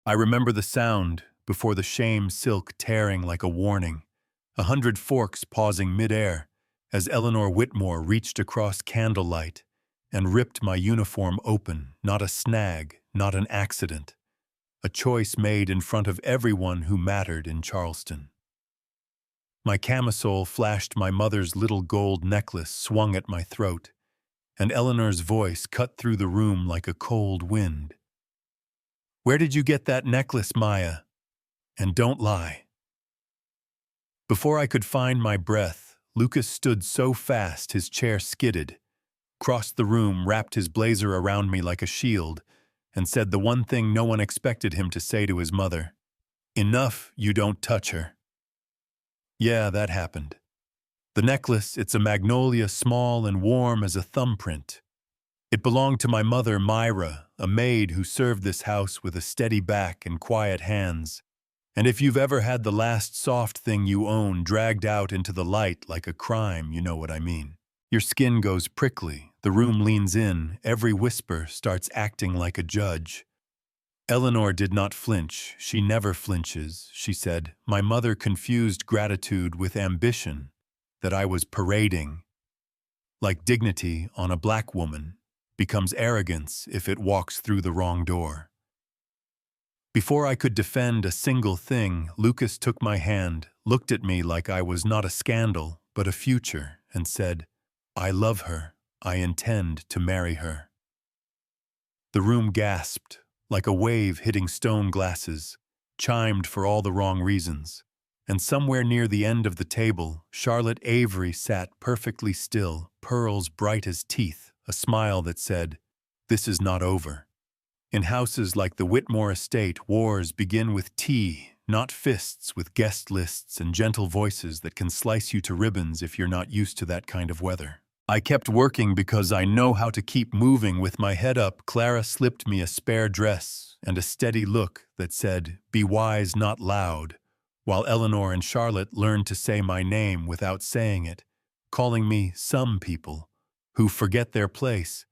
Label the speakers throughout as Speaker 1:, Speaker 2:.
Speaker 1: I remember the sound before the shame silk tearing like a warning, 100 forks pausing midair as Eleanor Whitmore reached across candlelight and ripped my uniform open, not a snag, not an accident, a choice made in front of everyone who mattered in Charleston. My camisole flashed my mother's little gold necklace swung at my throat, and Eleanor's voice cut through the room like a cold wind. "Where did you get that necklace, Maya? And don't lie." Before I could find my breath, Lucas stood so fast his chair skidded, crossed the room, wrapped his blazer around me like a shield, and said the one thing no one expected him to say to his mother. "Enough, you don't touch her." Yeah, that happened. The necklace, it's a magnolia small and warm as a thumbprint. It belonged to my mother, Myra, a maid who served this house with a steady back and quiet hands. And if you've ever had the last soft thing you own dragged out into the light like a crime, you know what I mean. Your skin goes prickly, the room leans in, every whisper starts acting like a judge. Eleanor did not flinch. She never flinches, she said. My mother confused gratitude with ambition, that I was parading. Like dignity on a black woman becomes arrogance if it walks through the wrong door. Before I could defend a single thing, Lucas took my hand, looked at me like I was not a scandal, but a future, and said, "I love her. I intend to marry her." The room gasped, like a wave hitting stone glasses, chimed for all the wrong reasons, and somewhere near the end of the table, Charlotte Avery sat perfectly still, pearls bright as teeth, a smile that said, "This is not over." In houses like the Whitmore estate, wars begin with tea, not fists, with guest lists and gentle voices that can slice you to ribbons if you're not used to that kind of weather. I kept working because I know how to keep moving. With my head up, Clara slipped me a spare dress and a steady look that said, "Be wise, not loud," while Eleanor and Charlotte learned to say my name without saying it, calling me some people who forget their place,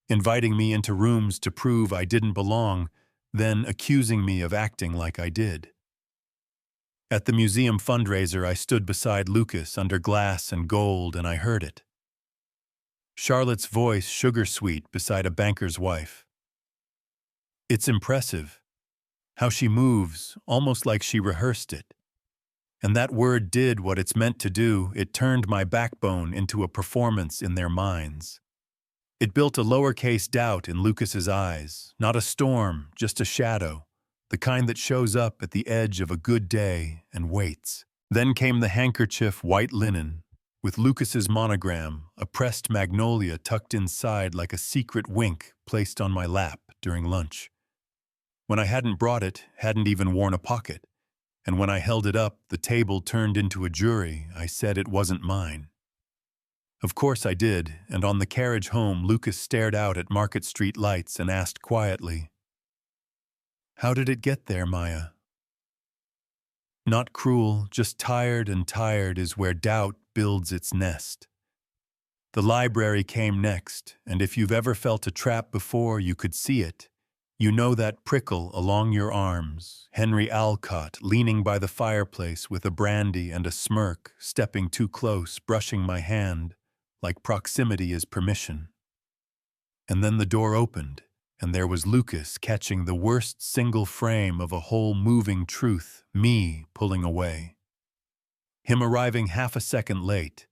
Speaker 1: inviting me into rooms to prove I didn't belong, then accusing me of acting like I did. At the museum fundraiser, I stood beside Lucas under glass and gold, and I heard it. Charlotte's voice sugar-sweet beside a banker's wife. It's impressive, how she moves, almost like she rehearsed it. And that word did what it's meant to do. It turned my backbone into a performance in their minds. It built a lowercase doubt in Lucas's eyes, not a storm, just a shadow, the kind that shows up at the edge of a good day and waits. Then came the handkerchief, white linen, with Lucas's monogram, a pressed magnolia tucked inside like a secret wink placed on my lap during lunch. When I hadn't brought it, hadn't even worn a pocket, and when I held it up, the table turned into a jury, I said it wasn't mine. Of course I did, and on the carriage home, Lucas stared out at Market Street lights and asked quietly, "How did it get there, Maya?" Not cruel, just tired, and tired is where doubt builds its nest. The library came next, and if you've ever felt a trap before, you could see it. You know that prickle along your arms, Henry Alcott leaning by the fireplace with a brandy and a smirk, stepping too close, brushing my hand, like proximity is permission. And then the door opened, and there was Lucas catching the worst single frame of a whole moving truth, me pulling away. Him arriving half a second late,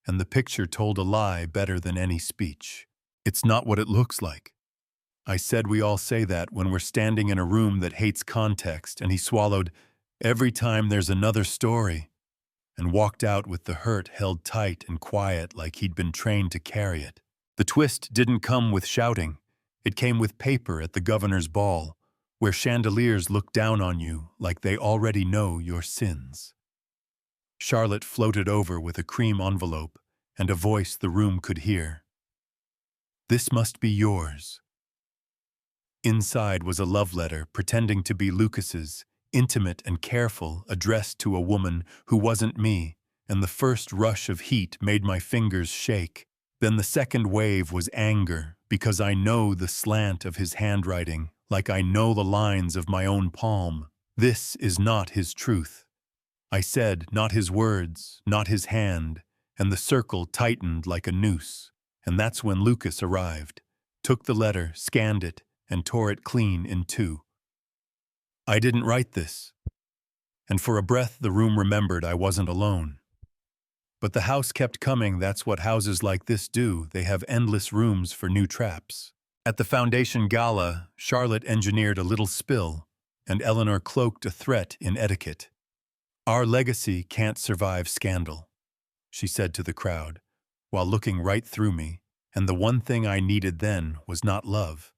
Speaker 1: and the picture told a lie better than any speech. It's not what it looks like. I said we all say that when we're standing in a room that hates context, and he swallowed, "Every time there's another story," and walked out with the hurt held tight and quiet like he'd been trained to carry it. The twist didn't come with shouting. It came with paper at the governor's ball, where chandeliers look down on you like they already know your sins. Charlotte floated over with a cream envelope and a voice the room could hear. "This must be yours." Inside was a love letter pretending to be Lucas's, intimate and careful, addressed to a woman who wasn't me, and the first rush of heat made my fingers shake. Then the second wave was anger, because I know the slant of his handwriting, like I know the lines of my own palm. This is not his truth. I said, not his words, not his hand, and the circle tightened like a noose. And that's when Lucas arrived, took the letter, scanned it, and tore it clean in two. I didn't write this. And for a breath the room remembered I wasn't alone. But the house kept coming. That's what houses like this do. They have endless rooms for new traps. At the foundation gala, Charlotte engineered a little spill, and Eleanor cloaked a threat in etiquette. Our legacy can't survive scandal, she said to the crowd, while looking right through me, and the one thing I needed then was not love.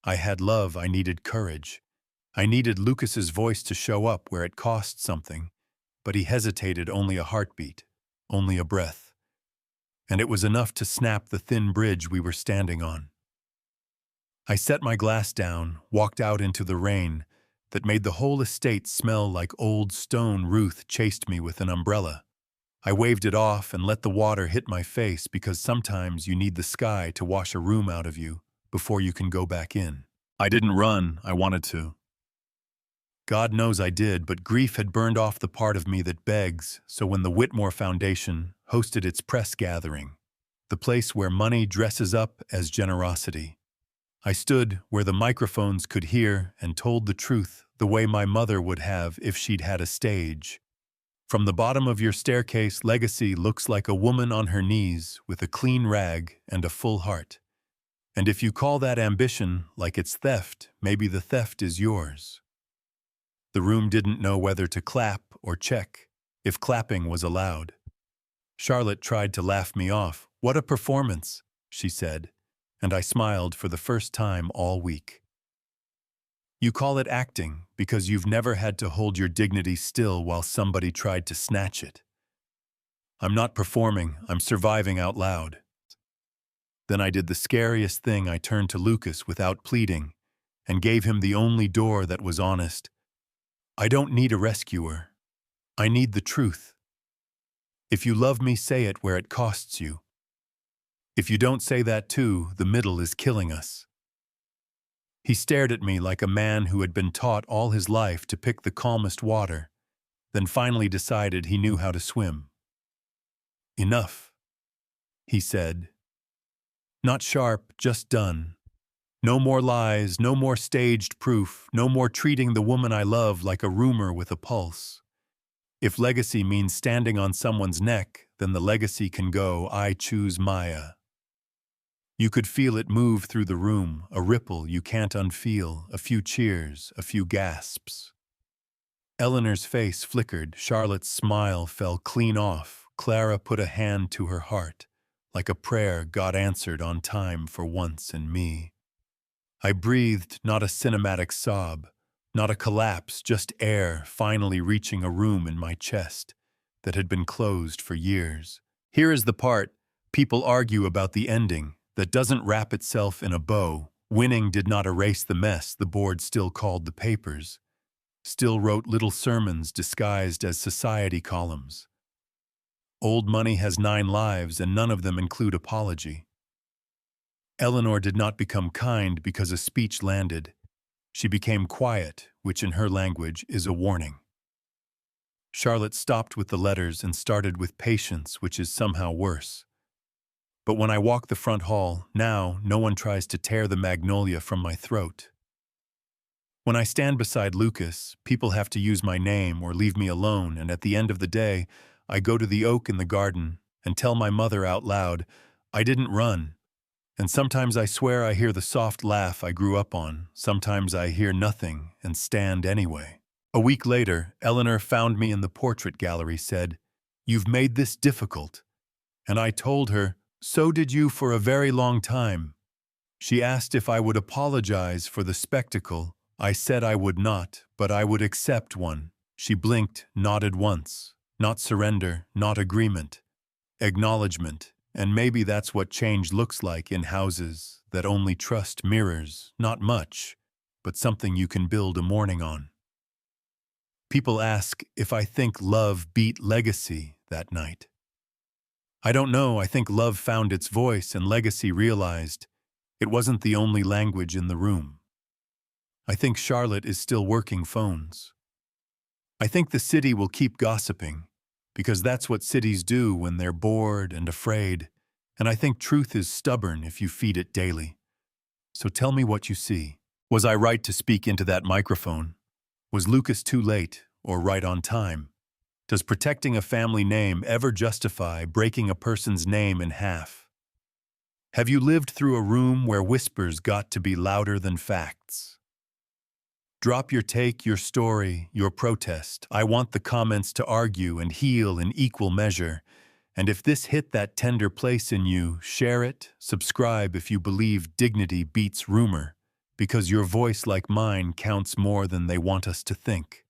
Speaker 1: I had love, I needed courage. I needed Lucas's voice to show up where it cost something, but he hesitated only a heartbeat, only a breath. And it was enough to snap the thin bridge we were standing on. I set my glass down, walked out into the rain that made the whole estate smell like old stone. Ruth chased me with an umbrella. I waved it off and let the water hit my face because sometimes you need the sky to wash a room out of you before you can go back in. I didn't run, I wanted to. God knows I did, but grief had burned off the part of me that begs, so when the Whitmore Foundation hosted its press gathering, the place where money dresses up as generosity, I stood where the microphones could hear and told the truth the way my mother would have if she'd had a stage. From the bottom of your staircase, legacy looks like a woman on her knees with a clean rag and a full heart. And if you call that ambition like it's theft, maybe the theft is yours. The room didn't know whether to clap or check, if clapping was allowed. Charlotte tried to laugh me off. What a performance, she said, and I smiled for the first time all week. You call it acting because you've never had to hold your dignity still while somebody tried to snatch it. I'm not performing, I'm surviving out loud. Then I did the scariest thing. I turned to Lucas without pleading and gave him the only door that was honest. I don't need a rescuer. I need the truth. If you love me, say it where it costs you. If you don't say that too, the middle is killing us. He stared at me like a man who had been taught all his life to pick the calmest water, then finally decided he knew how to swim. Enough, he said. Not sharp, just done. No more lies, no more staged proof, no more treating the woman I love like a rumor with a pulse. If legacy means standing on someone's neck, then the legacy can go, I choose Maya. You could feel it move through the room, a ripple you can't unfeel, a few cheers, a few gasps. Eleanor's face flickered, Charlotte's smile fell clean off. Clara put a hand to her heart, like a prayer God answered on time for once in me. I breathed, not a cinematic sob, not a collapse, just air finally reaching a room in my chest that had been closed for years. Here is the part people argue about the ending that doesn't wrap itself in a bow. Winning did not erase the mess the board still called the papers, still wrote little sermons disguised as society columns. Old money has 9 lives and none of them include apology. Eleanor did not become kind because a speech landed. She became quiet, which in her language is a warning. Charlotte stopped with the letters and started with patience, which is somehow worse. But when I walk the front hall, now no one tries to tear the magnolia from my throat. When I stand beside Lucas, people have to use my name or leave me alone, and at the end of the day, I go to the oak in the garden and tell my mother out loud, I didn't run. And sometimes I swear I hear the soft laugh I grew up on. Sometimes I hear nothing and stand anyway. A week later, Eleanor found me in the portrait gallery, said, You've made this difficult. And I told her, So did you for a very long time. She asked if I would apologize for the spectacle. I said I would not, but I would accept one. She blinked, nodded once. Not surrender, not agreement. Acknowledgement. And maybe that's what change looks like in houses that only trust mirrors, not much, but something you can build a morning on. People ask if I think love beat legacy that night. I don't know, I think love found its voice and legacy realized it wasn't the only language in the room. I think Charlotte is still working phones. I think the city will keep gossiping, because that's what cities do when they're bored and afraid, and I think truth is stubborn if you feed it daily. So tell me what you see. Was I right to speak into that microphone? Was Lucas too late or right on time? Does protecting a family name ever justify breaking a person's name in half? Have you lived through a room where whispers got to be louder than facts? Drop your take, your story, your protest. I want the comments to argue and heal in equal measure. And if this hit that tender place in you, share it, subscribe if you believe dignity beats rumor, because your voice, like mine, counts more than they want us to think.